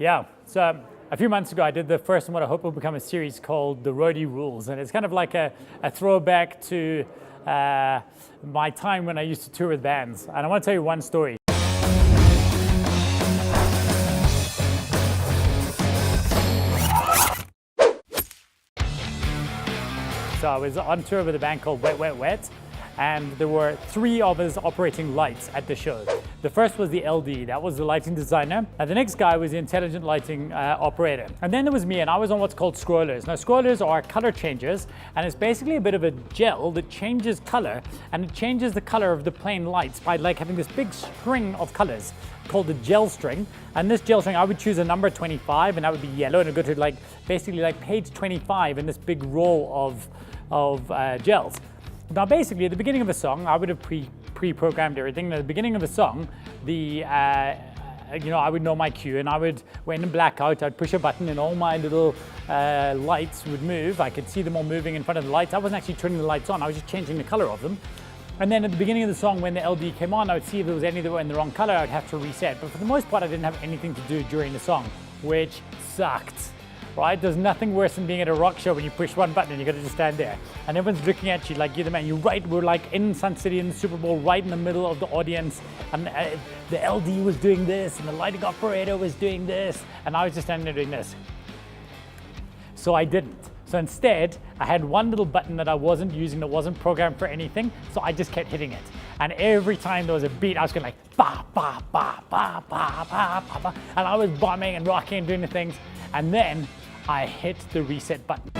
Yeah, so a few months ago I did the first one, what I hope will become a series called The Roadie Rules, and it's kind of like a throwback to my time when I used to tour with bands. And I want to tell you one story. So I was on tour with a band called Wet Wet Wet, and there were 3 of us operating lights at the show. The first was the LD, that was the lighting designer, and the next guy was the intelligent lighting operator. And then there was me, and I was on what's called scrollers. Now scrollers are color changers, and it's basically a bit of a gel that changes color, and it changes the color of the plain lights by like having this big string of colors called the gel string. And this gel string, I would choose a number 25, and that would be yellow, and it would go to like basically like page 25 in this big roll of gels. Now basically at the beginning of a song, I would have pre-programmed everything. At the beginning of a song, I would know my cue, and I would, when in blackout, I'd push a button and all my little lights would move. I could see them all moving in front of the lights. I wasn't actually turning the lights on, I was just changing the color of them. And then at the beginning of the song, when the LD came on, I would see if there was any that were in the wrong color, I'd have to reset. But for the most part, I didn't have anything to do during the song, which sucked. Right? There's nothing worse than being at a rock show when you push one button and you got to just stand there. And everyone's looking at you like you're the man. We're like in Sun City in the Super Bowl, right in the middle of the audience. And the LD was doing this, and the lighting operator was doing this, and I was just standing there doing this. So I didn't. So instead, I had one little button that I wasn't using, that wasn't programmed for anything, so I just kept hitting it. And every time there was a beat, I was going like, ba, ba, ba, ba, ba, ba, ba, ba, and I was bombing and rocking and doing the things. And then I hit the reset button.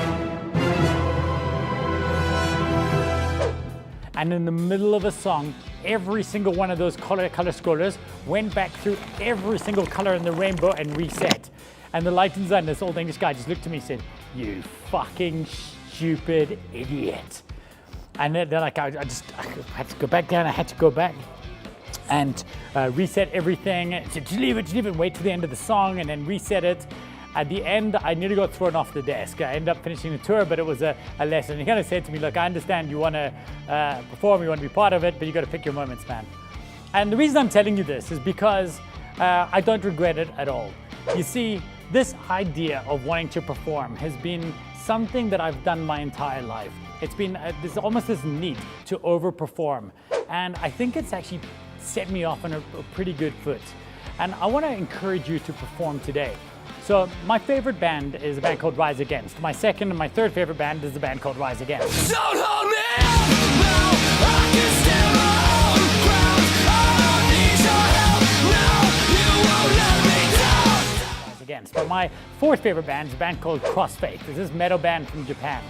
And in the middle of a song, every single one of those color scrollers went back through every single color in the rainbow and reset. And the lighting designer, this old English guy, just looked at me and said, "You fucking stupid idiot." And then like I had to go back down, I had to go back and reset everything. I said, just leave it, wait till the end of the song and then reset it. At the end, I nearly got thrown off the desk. I ended up finishing the tour, but it was a lesson. He kind of said to me, look, I understand you want to perform, you want to be part of it, but you got to pick your moments, man. And the reason I'm telling you this is because I don't regret it at all. You see, this idea of wanting to perform has been something that I've done my entire life. It's been there's almost this need to overperform. And I think it's actually set me off on a pretty good foot. And I want to encourage you to perform today. So my favorite band is a band called Rise Against. My second and my third favorite band is a band called Rise Against. Don't hold me up, now I can stand my own ground. I don't need your help, no, you won't let me down. Rise Against. But my fourth favorite band is a band called Crossfaith. It's this metal band from Japan.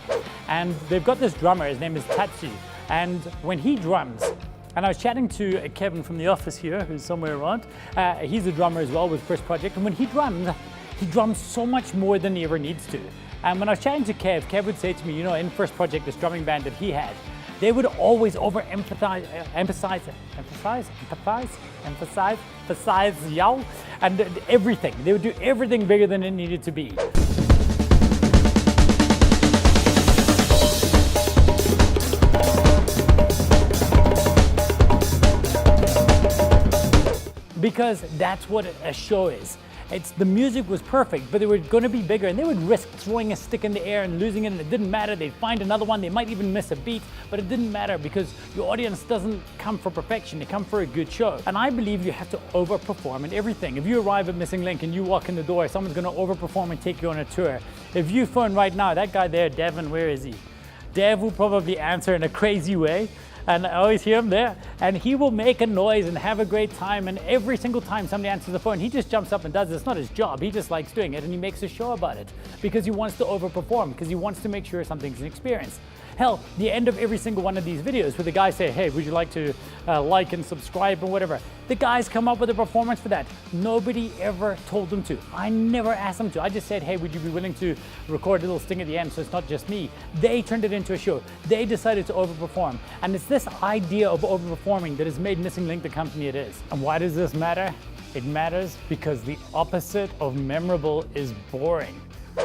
And they've got this drummer, his name is Tatsu. And when he drums, and I was chatting to Kevin from the office here, who's somewhere around. He's a drummer as well with First Project. And when he drums so much more than he ever needs to. And when I was chatting to Kev would say to me, you know, in First Project, this drumming band that he had, they would always emphasize, y'all, and everything. They would do everything bigger than it needed to be. Because that's what a show is. The music was perfect, but they were going to be bigger, and they would risk throwing a stick in the air and losing it, and it didn't matter. They'd find another one. They might even miss a beat, but it didn't matter because your audience doesn't come for perfection. They come for a good show. And I believe you have to overperform in everything. If you arrive at Missing Link and you walk in the door, someone's going to overperform and take you on a tour. If you phone right now, that guy there, Devin, where is he? Dev will probably answer in a crazy way. And I always hear him there, and he will make a noise and have a great time, and every single time somebody answers the phone, he just jumps up and does it. It's not his job, he just likes doing it, and he makes a show about it because he wants to overperform, because he wants to make sure something's an experience. Hell, the end of every single one of these videos where the guys say, hey, would you like to like and subscribe or whatever, the guys come up with a performance for that. Nobody ever told them to. I never asked them to. I just said, hey, would you be willing to record a little sting at the end so it's not just me? They turned it into a show. They decided to overperform. And it's this idea of overperforming that has made Missing Link the company it is. And why does this matter? It matters because the opposite of memorable is boring.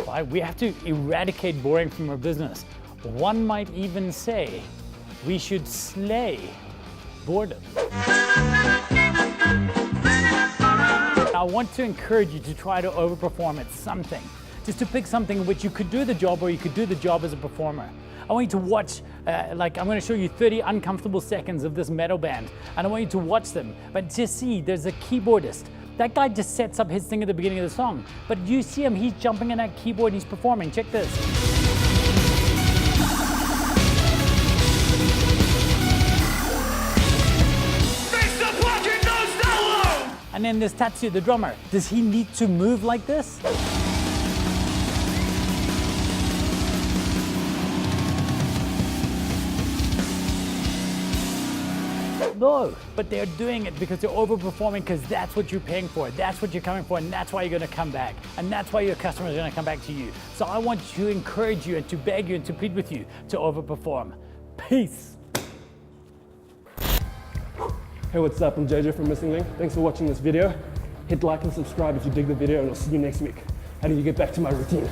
Why? We have to eradicate boring from our business. One might even say we should slay boredom. Now, want to encourage you to try to overperform at something. Just to pick something in which you could do the job, or you could do the job as a performer. I want you to watch, I'm going to show you 30 uncomfortable seconds of this metal band, and I want you to watch them. But just see, there's a keyboardist. That guy just sets up his thing at the beginning of the song. But you see him, he's jumping in that keyboard, he's performing. Check this. And then there's Tatsu, the drummer. Does he need to move like this? No, but they're doing it because they're overperforming, because that's what you're paying for, that's what you're coming for, and that's why you're going to come back, and that's why your customers are going to come back to you. So I want to encourage you and to beg you and to plead with you to overperform. Peace. Hey, what's up? I'm JJ from Missing Link. Thanks for watching this video. Hit like and subscribe if you dig the video, and I'll see you next week. How do you get back to my routine?